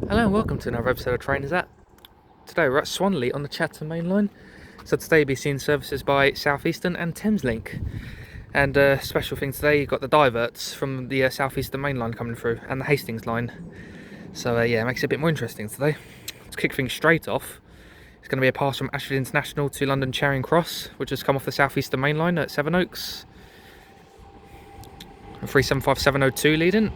Hello and welcome to another episode of Trainers At. Today we're at Swanley on the Chatham Mainline. So today you'll be seeing services by Southeastern and Thameslink. And special thing today, you've got the diverts from the Southeastern Mainline coming through and the Hastings line. So yeah, it makes it a bit more interesting today. To kick things straight off, it's going to be a pass from Ashford International to London Charing Cross, which has come off the Southeastern Mainline at Sevenoaks. 375702 leading.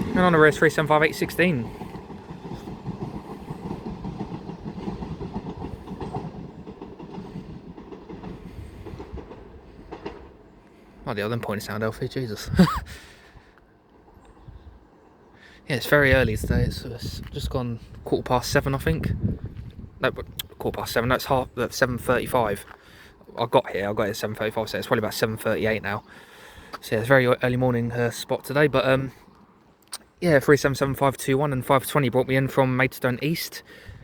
And on the rear 375816. Oh, the other point of sound, Elfie, Jesus. Yeah, it's very early today. It's just gone 7:15, I think. No, but 7:15. No, it's 7:35. I got here at 7:35, so it's probably about 7:38 now. So yeah, it's a very early morning spot today. But yeah, 377521 and 520 brought me in from Maidstone East.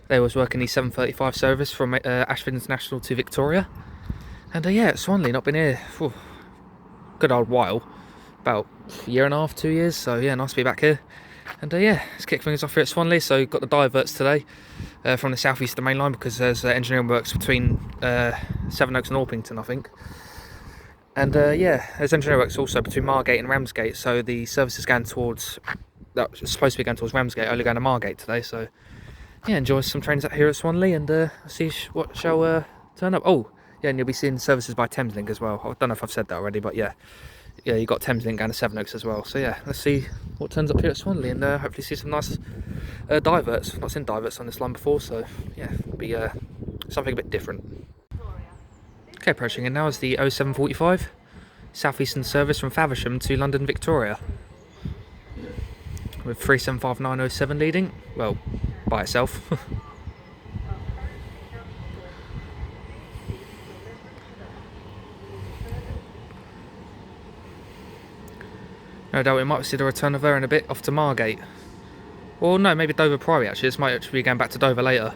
They was working the 7:35 service from Ashford International to Victoria. And yeah, at Swanley, not been here for a good old while. About a year and a half, 2 years. So yeah, nice to be back here. And yeah, let's kick things off here at Swanley. So got the diverts today from the Southeastern Mainline because there's engineering works between Sevenoaks and Orpington, I think. And yeah, there's engineering works also between Margate and Ramsgate. So the service is going towards, that was supposed to be going towards Ramsgate, only going to Margate today. So yeah, enjoy some trains out here at Swanley and see what shall turn up. Oh yeah, and you'll be seeing services by Thameslink as well. I don't know if I've said that already, but yeah, you got Thameslink going to Sevenoaks as well. So yeah, let's see what turns up here at Swanley and hopefully see some nice diverts. I've not seen diverts on this line before, so yeah, it'll be something a bit different. Okay, approaching in now is the 0745 Southeastern service from Faversham to London Victoria, with 375907 leading, well, by itself. No doubt we might see the return of her in a bit off to Margate. Or no, maybe Dover Priory actually. This might actually be going back to Dover later.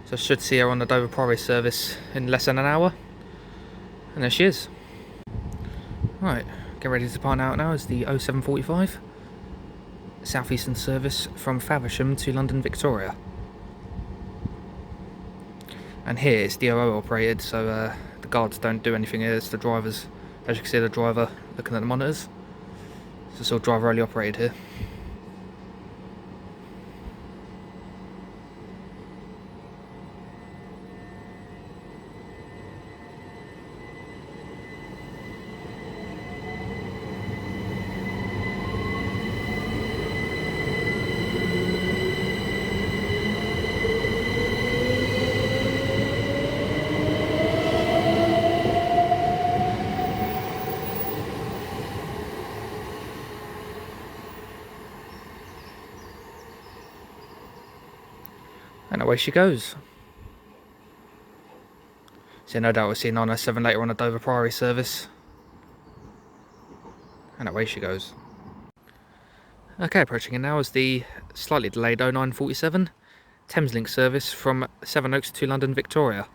So I should see her on the Dover Priory service in less than an hour. And there she is. Right, get ready to depart out now is the 0745 Southeastern service from Faversham to London Victoria. And here it's DOO operated, so the guards don't do anything here, it's the drivers. As you can see, the driver looking at the monitors. So it's all driver only operated here. And away she goes. So no doubt we'll see 907 later on a Dover Priory service. And away she goes. Okay, approaching in now is the slightly delayed 0947 Thameslink service from Sevenoaks to London Victoria.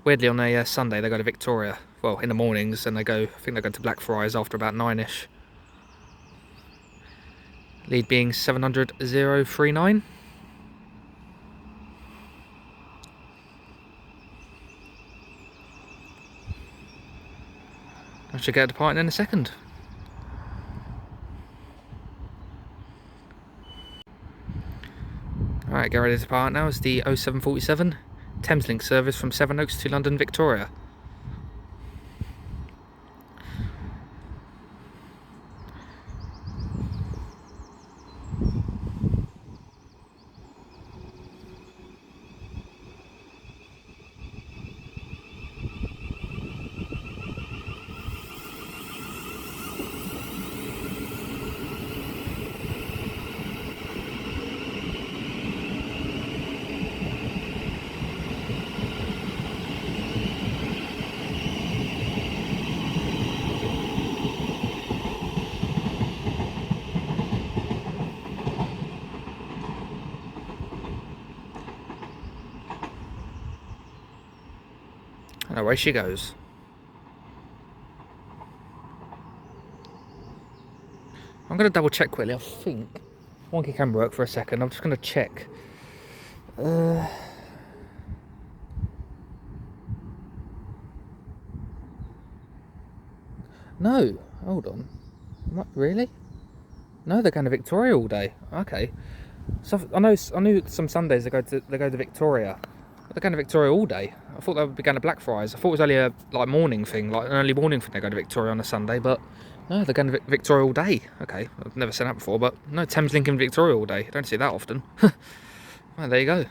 Weirdly on a Sunday they go to Victoria, well in the mornings, and I think they're going to Blackfriars after about 9ish. Lead being 700-039. I should get departing in a second. Alright, get ready to depart now. It's the 0747 Thameslink service from Sevenoaks to London Victoria. And away she goes. I'm going to double check quickly. I think wonky can work for a second. I'm just going to check. No, hold on. What, really? No, they're going to Victoria all day. Okay. So I knew some Sundays they go to Victoria. But they're going to Victoria all day. I thought they would be going to Blackfriars. I thought it was only a morning thing, like an early morning thing. They go to Victoria on a Sunday, but no, they're going to Victoria all day. Okay, I've never seen that before, but no, Thameslink in Victoria all day. I don't see that often. Well, there you go.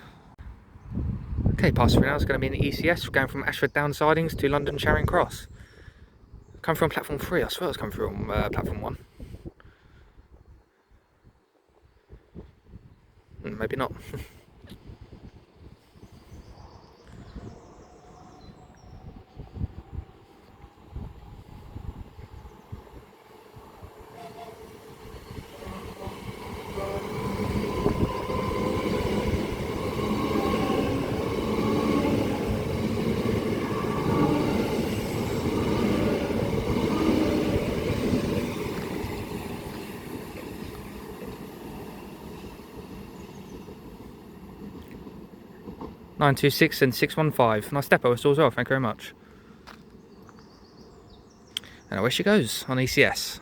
Okay, past 3 hours, going to be in the ECS. We're going from Ashford Down Sidings to London Charing Cross. Come from platform 3. I swear it's come through on platform 1. Maybe not. 926 and 615. Nice depot whistle as well, thank you very much. And away she goes on ECS.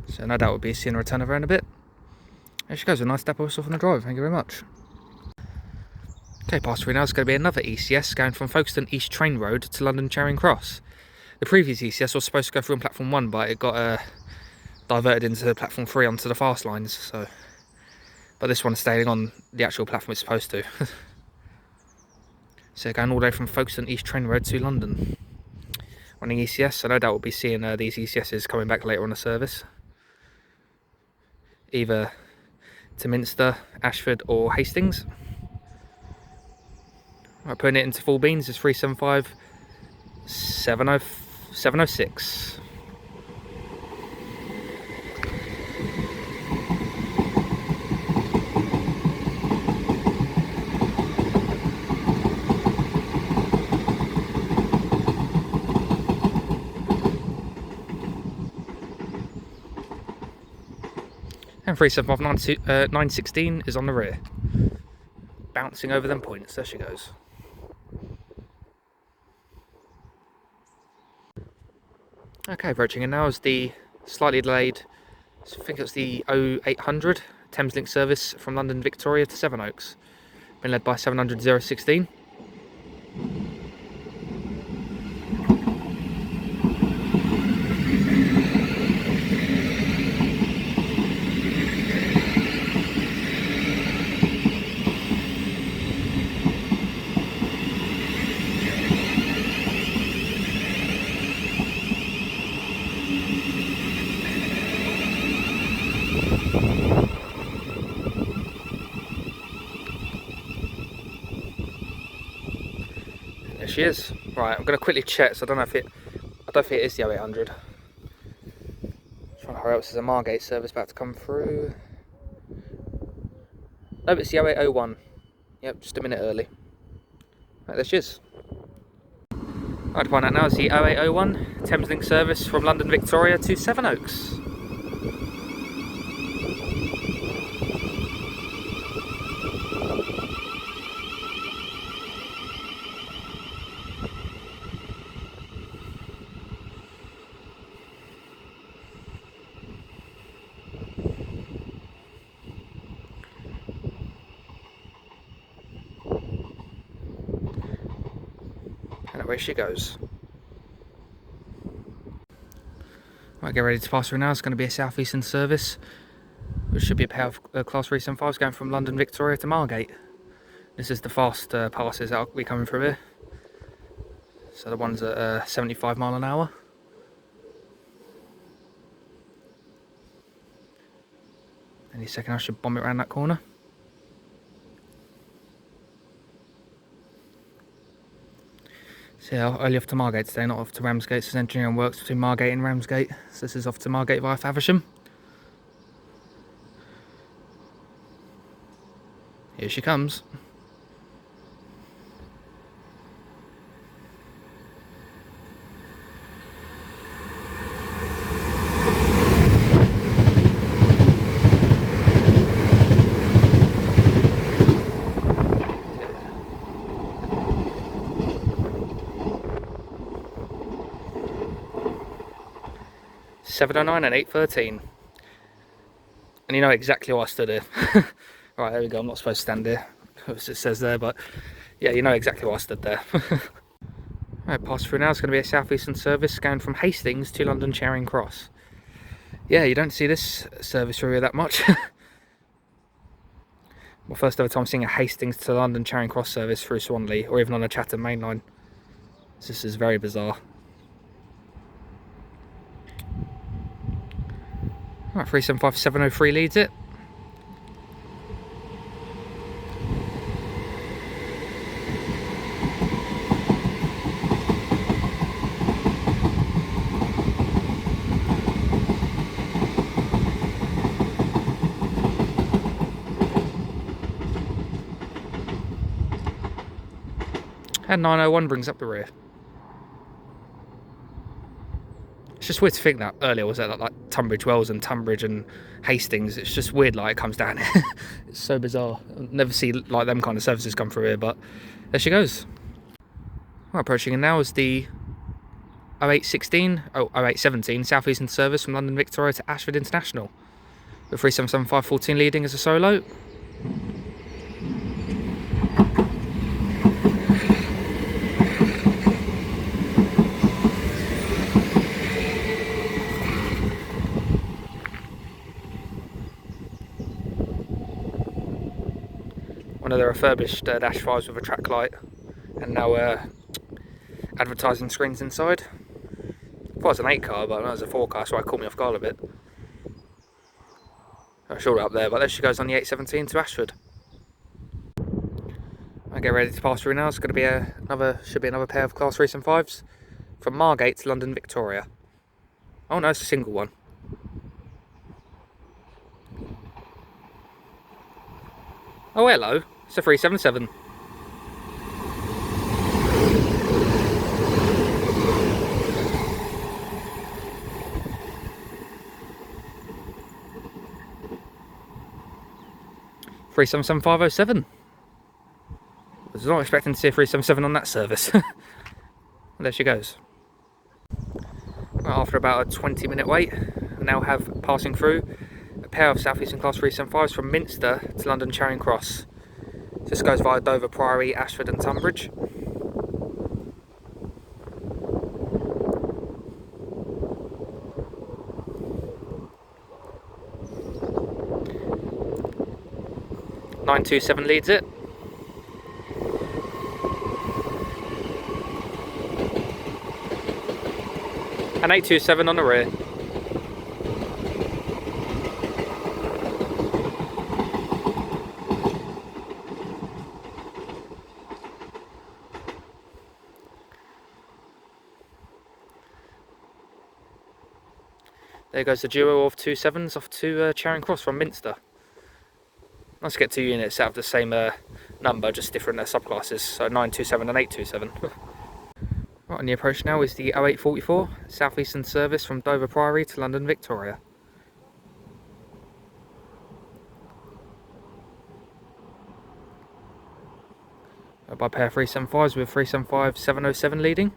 So no doubt we'll be seeing a return of her in a bit. There she goes, a nice depot whistle from the driver, thank you very much. Okay, past 3 now, it's going to be another ECS going from Folkestone East Train Road to London Charing Cross. The previous ECS was supposed to go through on platform 1, but it got diverted into platform 3 onto the fast lines. So, but this one's staying on the actual platform it's supposed to. So going all the way from Folkestone East Train Road to London. Running ECS, so no doubt we'll be seeing these ECSs coming back later on the service. Either to Minster, Ashford or Hastings. Right, putting it into full beans is 375 706. And 375 916 is on the rear. Bouncing over them points, there she goes. Okay, approaching in now is the slightly delayed, I think it's the 0800 Thameslink service from London Victoria to Sevenoaks. Been led by 700 016. There she is. Right, I'm going to quickly check, so I don't think it is the 0800. Trying to hurry up, there's a Margate service about to come through. No, it's the 0801. Yep, just a minute early. Right, there she is. Right, to find out now is the 0801 Thameslink service from London Victoria to Sevenoaks. And away she goes. Right, get ready to pass through now. It's going to be a Southeastern service, which should be a pair of Class 375s going from London Victoria to Margate. This is the fast passes that will be coming through here. So the ones at 75 mile an hour. Any second I should bomb it around that corner. So yeah, only off to Margate today, not off to Ramsgate. There's engineering works between Margate and Ramsgate. So this is off to Margate via Faversham. Here she comes. 7:09 and 8:13. And you know exactly why I stood here. Right, there we go. I'm not supposed to stand here, as it says there, but yeah, you know exactly why I stood there. Right, pass through now. It's going to be a Southeastern service going from Hastings to London Charing Cross. Yeah, you don't see this service through here that much. My first ever time seeing a Hastings to London Charing Cross service through Swanley, or even on a Chatham mainline. This is very bizarre. Right, 375703 leads it. And 901 brings up the rear. It's just weird to think that earlier was at like Tunbridge Wells and Tunbridge and Hastings. It's just weird like it comes down here. It's so bizarre. I'll never see like them kind of services come through here, but there she goes. Well, approaching in now is the 0817 Southeastern service from London Victoria to Ashford International, with 377514 leading as a solo. One of the refurbished dash 5s with a track light, and now advertising screens inside. I thought it was an 8 car, but it was a 4 car, so it caught me off guard a bit. I short up there, but there she goes on the 817 to Ashford. I get ready to pass through now. It's going to be another pair of Class 3s and 5s from Margate to London Victoria. Oh no, it's a single one. Oh hello, it's a 377. $377,507. I was not expecting to see a 377 on that service. There she goes. Well, after about a 20-minute wait, I now have passing through a pair of Southeastern Class 375s from Minster to London Charing Cross. This goes via Dover Priory, Ashford and Tunbridge. (927) leads it. And 827 on the rear. There goes the duo of 27s off to Charing Cross from Minster. Nice to get 2 units out of the same number, just different subclasses, so 927 and 827. Right, on the approach now is the 0844 Southeastern service from Dover Priory to London Victoria. By pair 375s with 375707 leading.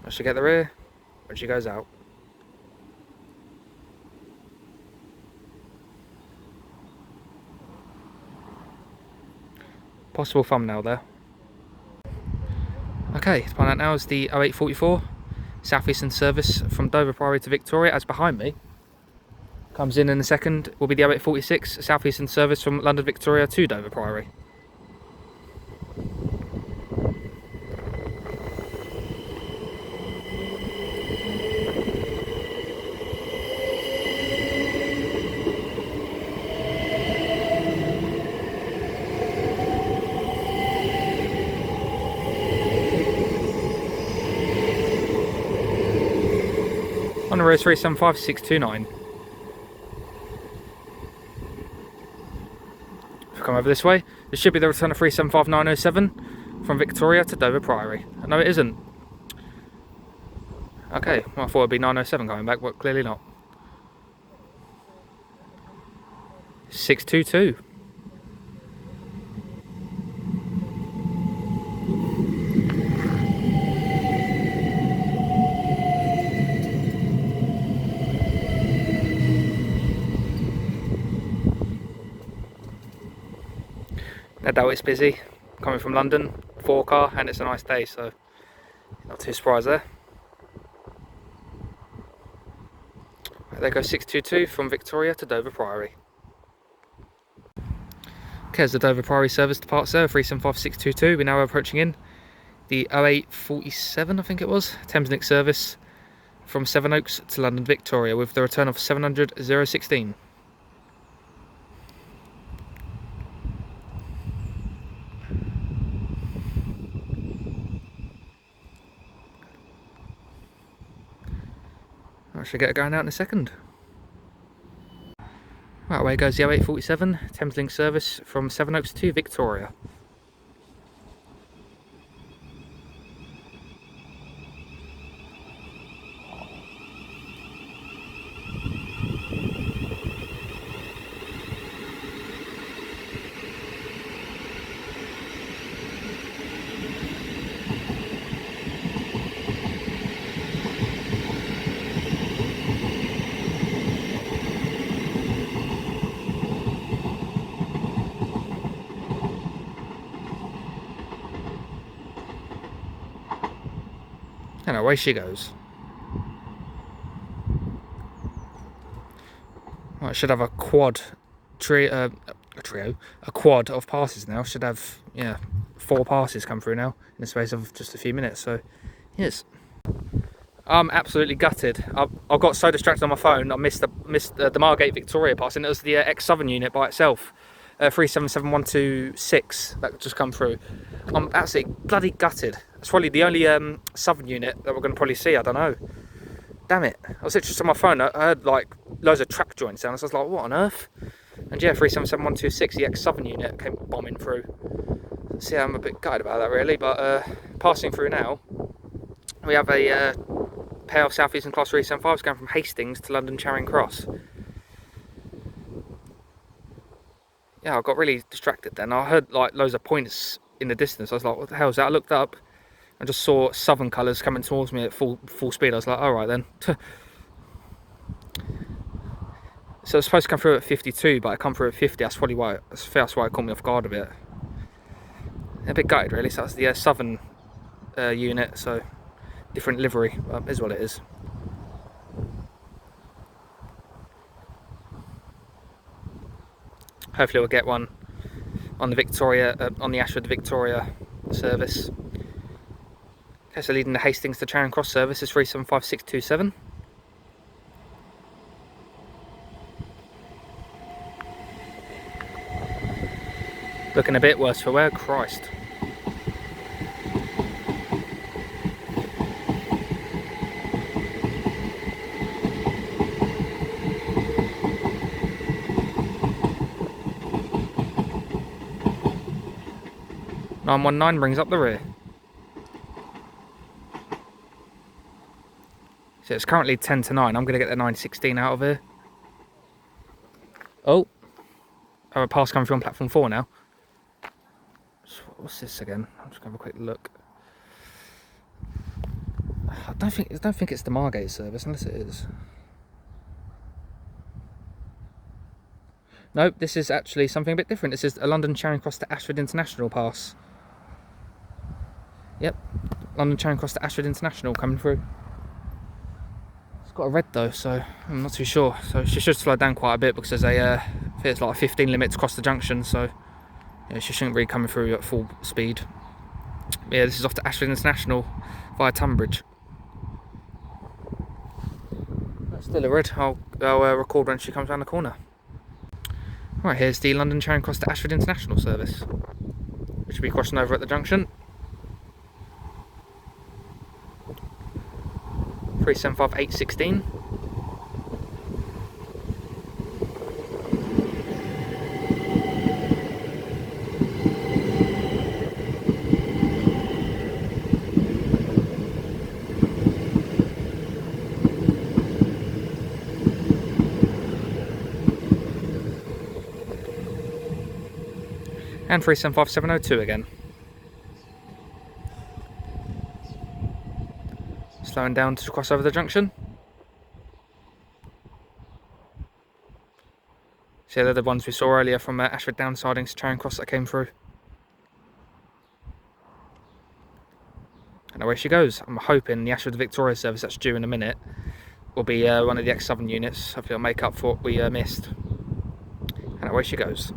I should get the rear when she goes out. Possible thumbnail there. Okay, to find out now is the 0844 Southeastern service from Dover Priory to Victoria, as behind me. Comes in a second will be the 0846 Southeastern service from London Victoria to Dover Priory. On the road 375629. If we come over this way, this should be the return of 375907 from Victoria to Dover Priory. No, it isn't. Okay, well, I thought it'd be 907 coming back, but clearly not. 622. No doubt it's busy. Coming from London, 4 car, and it's a nice day, so not too surprised there. There goes 622 from Victoria to Dover Priory. Okay, as the Dover Priory service departs there, 375622, we're now approaching in the 0847, I think it was, Thameslink service from Sevenoaks to London Victoria with the return of 700 016. I should get it going out in a second. Right, away goes the 0847 Thameslink service from Sevenoaks to Victoria. And away she goes. Right, I should have a quad a quad of passes now. Should have, yeah, 4 passes come through now in the space of just a few minutes. So, yes, I'm absolutely gutted. I got so distracted on my phone, I missed the Margate Victoria pass, and it was the ex-Southern unit by itself. 377126 that just come through. I'm absolutely bloody gutted. It's probably the only Southern unit that we're going to probably see. I don't know. Damn it. I was literally on my phone. I heard like loads of track joint sounds. I was like, what on earth? And yeah, 377126, the ex-Southern unit came bombing through. So yeah, I'm a bit gutted about that really. But passing through now, we have a pair of Southeastern Class 375s going from Hastings to London Charing Cross. Yeah, I got really distracted then. I heard like loads of points in the distance. I was like, what the hell is that? I looked up and just saw Southern colours coming towards me at full speed. I was like, alright then. So it's supposed to come through at 52, but I come through at 50. That's probably why. That's why it caught me off guard a bit. A bit gutted really. So that's the Southern unit. So different livery, is what it is. Hopefully we'll get one on the Victoria, on the Ashford Victoria service. Okay, so leading the Hastings to Charing Cross service is 375627. Looking a bit worse for wear, Christ. (919) brings up the rear. So it's currently 10 to 9. I'm going to get the 916 out of here. Oh, I have a pass coming through on platform 4 now. What's this again? I'm just going to have a quick look. I don't think it's the Margate service, unless it is. Nope, this is actually something a bit different. This is a London Charing Cross to Ashford International pass. Yep, London Charing Cross to Ashford International coming through. It's got a red though, so I'm not too sure. So she should slow down quite a bit because there's I think it's like a 15 limit to cross the junction. So yeah, she shouldn't really come through at full speed. But yeah, this is off to Ashford International via Tunbridge. That's still a red. I'll record when she comes around the corner. Right, here's the London Charing Cross to Ashford International service, which will be crossing over at the junction. 375816. And 375702 again. Slowing down to cross over the junction. So they're the ones we saw earlier from Ashford down sidings to Charing Cross that came through. And away she goes. I'm hoping the Ashford Victoria service that's due in a minute will be one of the X7 units. Hopefully it'll make up for what we missed. And away she goes.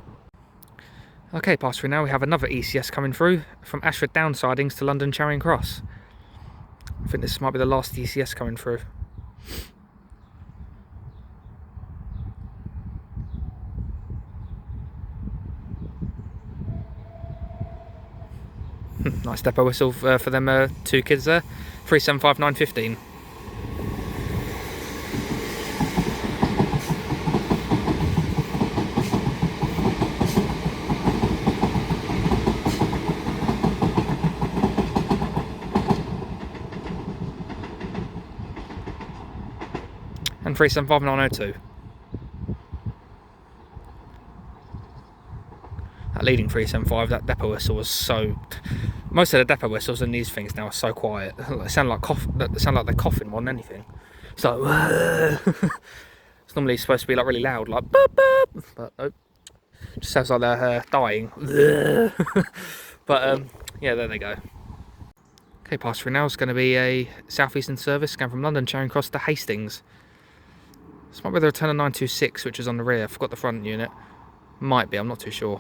Okay, past through now, we have another ECS coming through from Ashford Down sidings to London Charing Cross. I think this might be the last ECS coming through. Nice depot whistle for them two kids there. 375915. And 375902. That leading 375, that depot whistle was so... Most of the depot whistles in these things now are so quiet. They sound like they're coughing more than anything. It's like... It's normally supposed to be like really loud, like... Boop, boop, but nope. It just sounds like they're dying. But yeah, there they go. Okay, pass through now is going to be a Southeastern service going from London Charing Cross to Hastings. This might be the return of 926, which is on the rear. I forgot the front unit. Might be, I'm not too sure.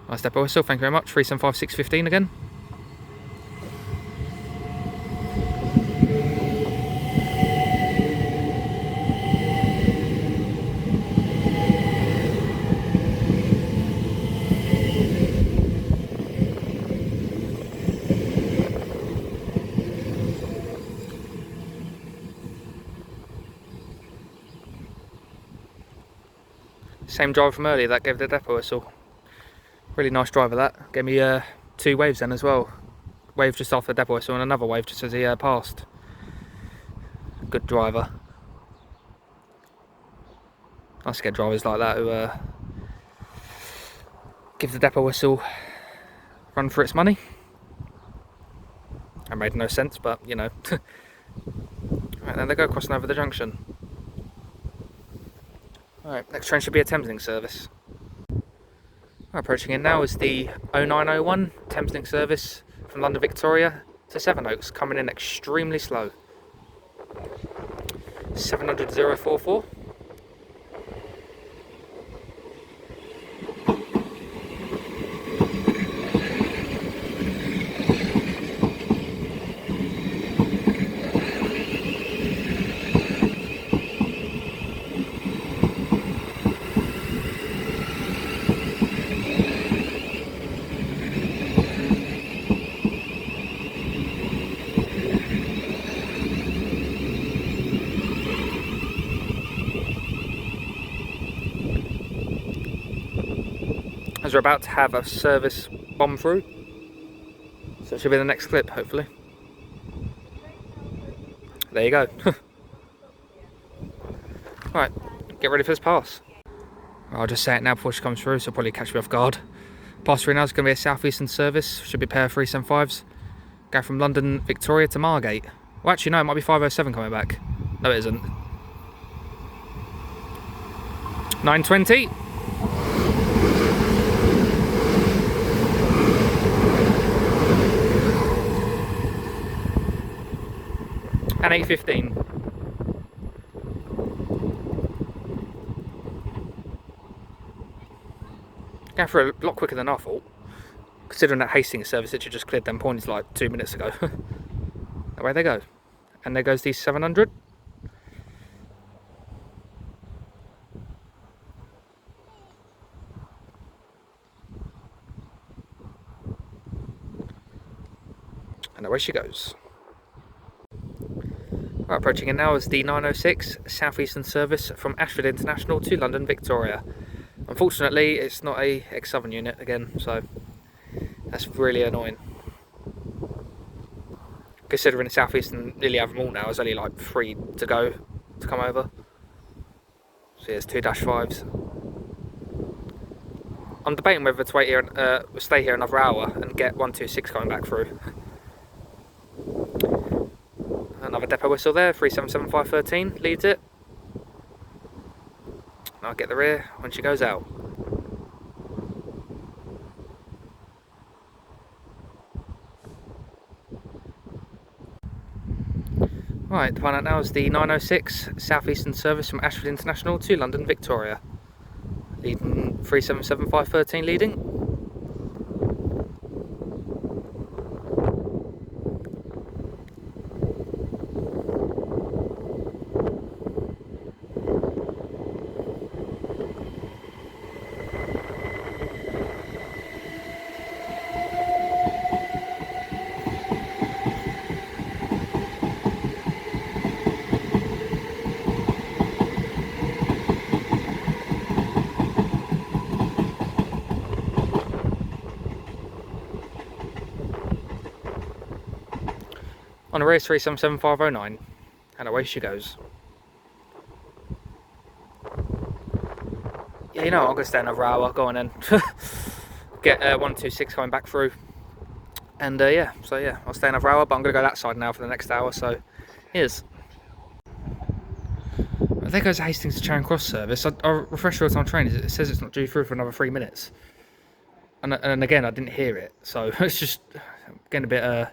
Nice depot whistle, thank you very much. 375615 again. Same driver from earlier that gave the depot whistle. Really nice driver that. Gave me two waves then as well. Wave just after the depot whistle and another wave just as he passed. Good driver. Nice to get drivers like that who give the depot whistle run for its money. That made no sense, but you know. Right, then they go crossing over the junction. Alright, next train should be a Thameslink service. Approaching in now is the 0901 Thameslink service from London Victoria to Sevenoaks, coming in extremely slow. 700,044. As we're about to have a service bomb through, so it should be the next clip, hopefully. There you go. Right, get ready for this pass. I'll just say it now before she comes through, so it'll probably catch me off guard. Pass through now is going to be a Southeastern service, should be a pair of 375s. Go from London Victoria to Margate. Well, actually no, it might be 507 coming back. No, it isn't. 920. And 815. Going through a lot quicker than I thought. Considering that Hastings service that you just cleared them points like 2 minutes ago. Away they go. And there goes the 700. And away she goes. Right, approaching in now is the 906 Southeastern service from Ashford International to London Victoria. Unfortunately, it's not a X7 unit again, so that's really annoying. Considering Southeastern nearly have them all now, there's only like 3 to go to come over. So yeah, it's 2-5s. I'm debating whether to wait here, stay here another hour and get 126 coming back through. Another depot whistle there, 377513 leads it. And I'll get the rear when she goes out. Right, the one out now is the 906 Southeastern service from Ashford International to London Victoria. Leading 377513 leading. On the race 377509, and away she goes. Yeah, you know what, I'm going to stay another hour, go on then. Get 126 coming back through. And yeah, so yeah, I'll stay another hour, but I'm going to go that side now for the next hour, so here's. There goes Hastings to Charing Cross service. I'll refresh real-time train, it says it's not due through for another 3 minutes. And again, I didn't hear it, so it's just getting a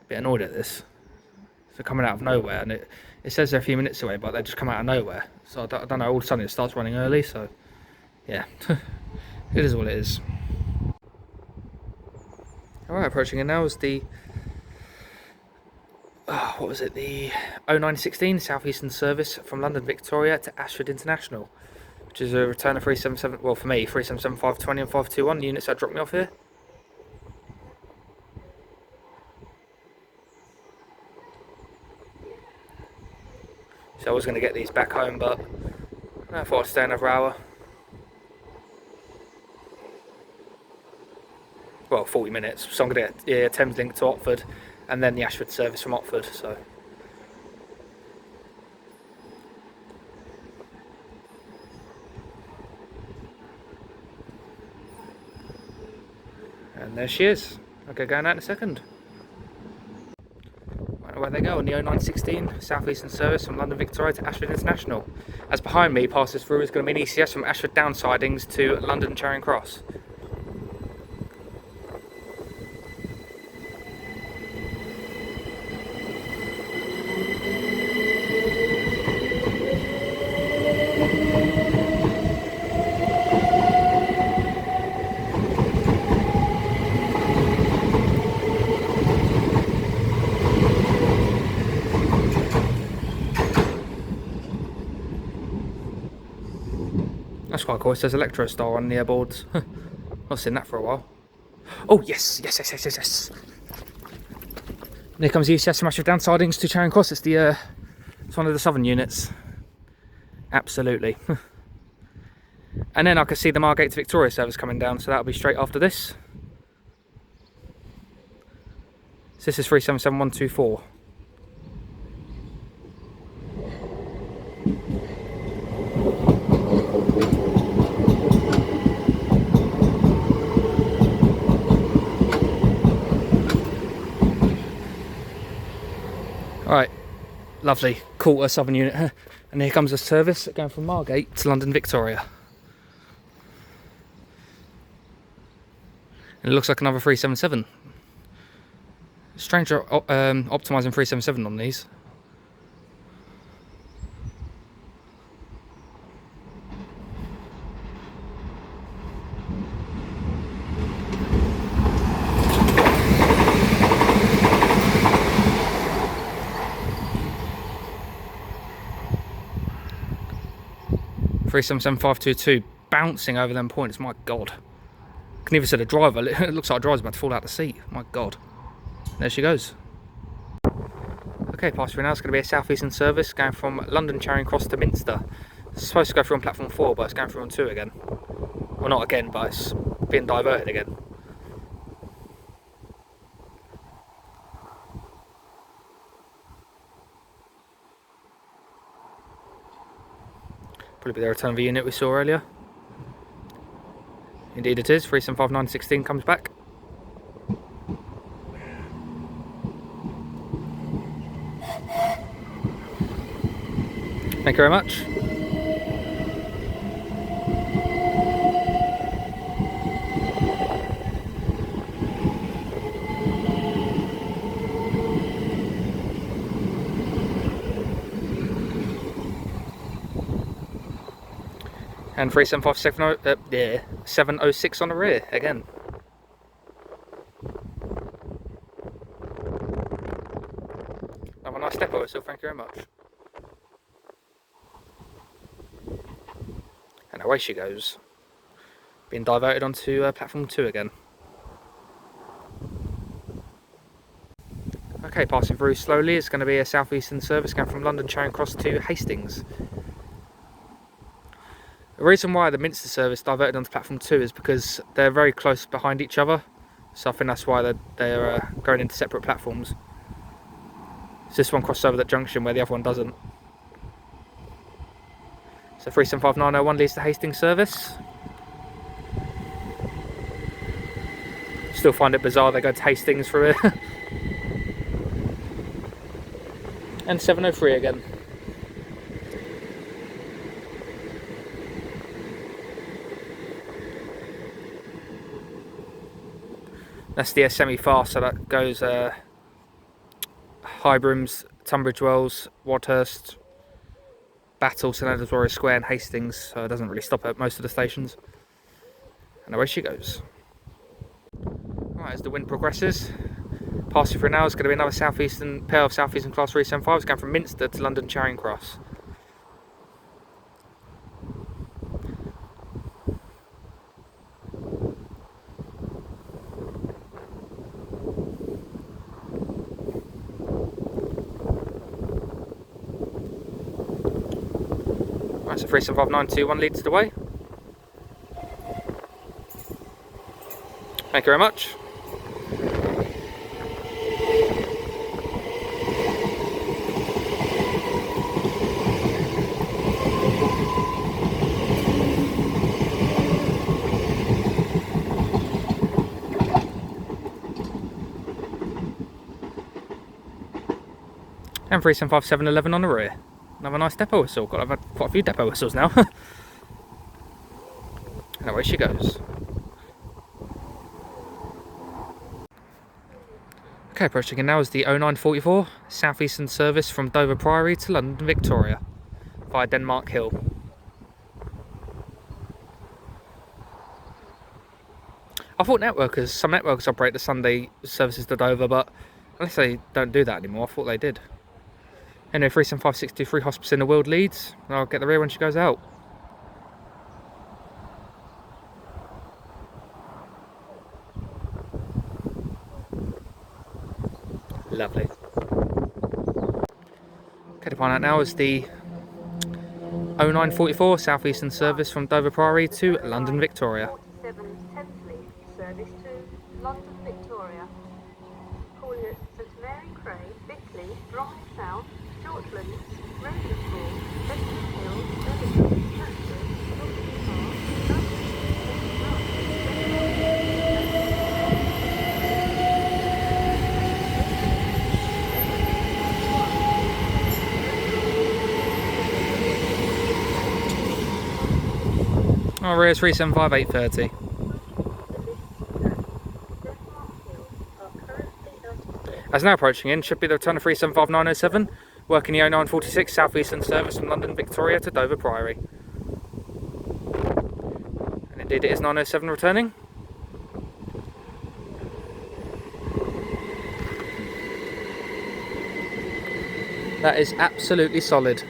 bit annoyed at this. So coming out of nowhere, and it says they're a few minutes away, but they just come out of nowhere. So I don't know, all of a sudden it starts running early, so yeah, it is what it is. Alright, approaching it now is the, what was it, the 0916 Southeastern service from London Victoria to Ashford International, which is a return of 377, well for me, 377 520 and 521, the units that dropped me off here. So I was going to get these back home, but I thought I'd stay another hour. Well, 40 minutes. So I'm going to get Thameslink to Oxford, and then the Ashford service from Oxford. So. And there she is. Okay, going out in a second. Where they go on the 0916 Southeastern service from London Victoria to Ashford International. As behind me passes through is going to be an ECS from Ashford down sidings to London Charing Cross. That's quite cool. It says Electro Star on the boards. I've seen that for a while. Oh yes. And here comes the ECS from Ashford down sidings to Charing Cross. It's the it's one of the southern units. Absolutely. And then I can see the Margate to Victoria service coming down, so that'll be straight after this. So this is 377124. Alright, lovely, quarter southern unit, and here comes the service going from Margate to London Victoria. And it looks like another 377. Strange optimising 377 on these. Three 77522 bouncing over them points, my god. I can even see the driver, it looks like the driver's about to fall out the seat, my god. There she goes. Okay, past through now, it's going to be a southeastern service going from London Charing Cross to Minster. It's supposed to go through on platform 4, but it's going through on 2 again. Well, not again, but it's being diverted again. Probably the return of the unit we saw earlier. Indeed it is, 375916 comes back. Thank you very much. And 706 on the rear again. Have a nice depot whistle, thank you very much. And away she goes, being diverted onto platform 2 again. Okay, passing through slowly. It's going to be a Southeastern service going from London Charing Cross to Hastings. The reason why the Minster service diverted onto platform 2 is because they're very close behind each other. So I think that's why they're going into separate platforms. So this one crosses over that junction where the other one doesn't. So 375901 leads to Hastings service. Still find it bizarre they go to Hastings for it. And 703 again. That's the semi-fast, so that goes Highbrooms, Tunbridge Wells, Wadhurst, Battle, St Edmunds Warrior Square and Hastings, so it doesn't really stop at most of the stations. And away she goes. Right, as the wind progresses, passing through now is going to be another pair of Southeastern Class 375s going from Minster to London Charing Cross. Right, so 375921 leads the way. Thank you very much. And 375711 on the rear. Another nice depot whistle. I've had quite a few depot whistles now. And away she goes. Okay, approaching in now is the 0944 Southeastern service from Dover Priory to London Victoria via Denmark Hill. I thought some networkers operate the Sunday services to Dover, but unless they don't do that anymore, I thought they did. Anyway, 375623 Hospice in the World leads, and I'll get the rear when she goes out. Lovely. Okay, to find out now is the 0944 Southeastern service from Dover Priory to London Victoria. 47 Thameslink service to London Victoria. Calling at St Mary Cray, Bickley, Bromley South, Shortlands, Ravensbourne, Bedford Hill, Lewisham, Hampton, Northern Park, Oh, rear 375830. As now approaching in, should be the return of 375907, working the 0946 Southeastern service from London Victoria to Dover Priory. And indeed it is 907 returning. That is absolutely solid.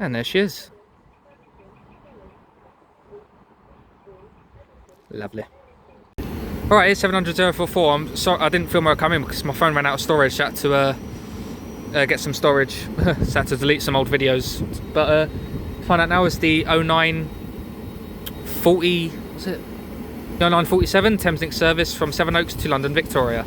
And there she is. Lovely. Alright, it's 700,044. I'm sorry I didn't film her coming because my phone ran out of storage. So I had to get some storage. So I had to delete some old videos. But find out now is the 0940, what's it? The 0947 Thameslink service from Sevenoaks to London Victoria.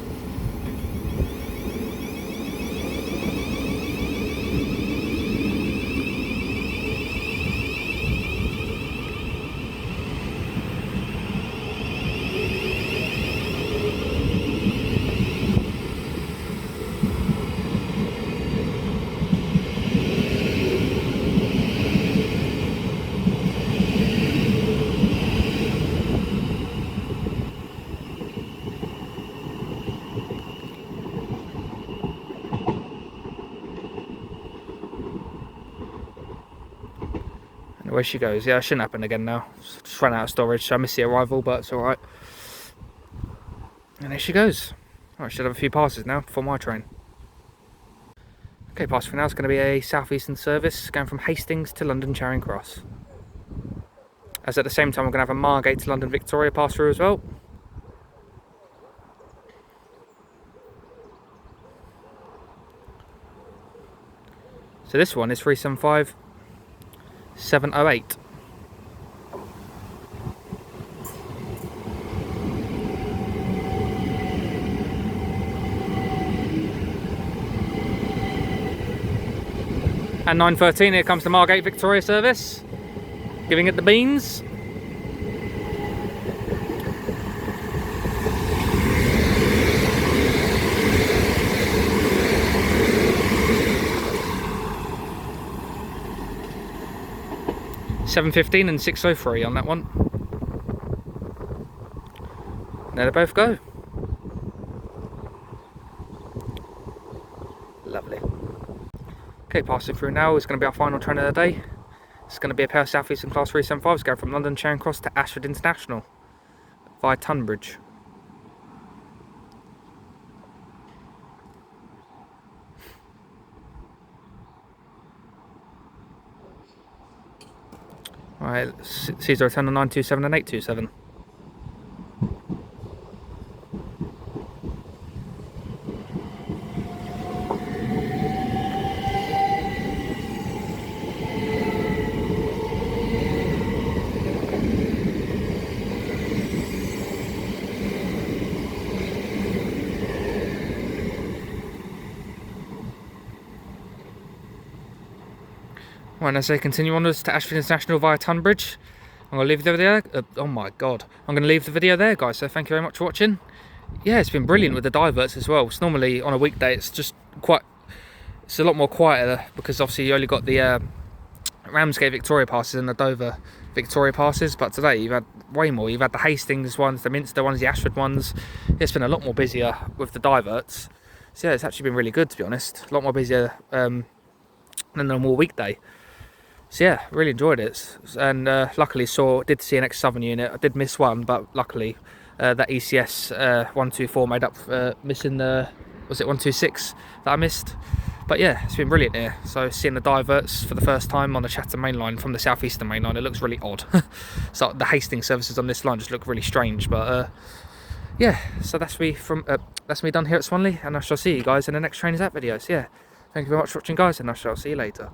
Where she goes. Yeah, it shouldn't happen again now. Just ran out of storage, so I missed the arrival, but it's alright. And there she goes. I should have a few passes now for my train. Okay, pass for now is going to be a Southeastern service going from Hastings to London Charing Cross. As at the same time, we're going to have a Margate to London Victoria pass through as well. So this one is 375 708. And 9:13, here comes the Margate Victoria service, giving it the beans. £7.15 and 6:03 on that one. There they both go. Lovely. Okay, passing through now is going to be our final train of the day. It's going to be a pair of Southeastern Class 375s going from London Charing Cross to Ashford International via Tunbridge. Right, Caesar return on 927 and 827. Right, as they continue onwards to Ashford International via Tunbridge, I'm going to leave the video there. Oh my god. I'm going to leave the video there, guys, so thank you very much for watching. Yeah, it's been brilliant with the diverts as well. It's normally on a weekday, it's just it's a lot more quieter because obviously you only got the Ramsgate Victoria passes and the Dover Victoria passes, but today you've had way more. You've had the Hastings ones, the Minster ones, the Ashford ones. It's been a lot more busier with the diverts. So yeah, it's actually been really good, to be honest. A lot more busier than a normal weekday. So yeah, really enjoyed it, and luckily did see an ex-Southern unit. I did miss one, but luckily that ECS 124 made up for missing the, was it 126 that I missed? But yeah, it's been brilliant here. So seeing the diverts for the first time on the Chatham mainline from the Southeastern mainline, it looks really odd. So the Hastings services on this line just look really strange, but yeah. So that's me done here at Swanley, and I shall see you guys in the next Trains Out video. So yeah, thank you very much for watching, guys, and I shall see you later.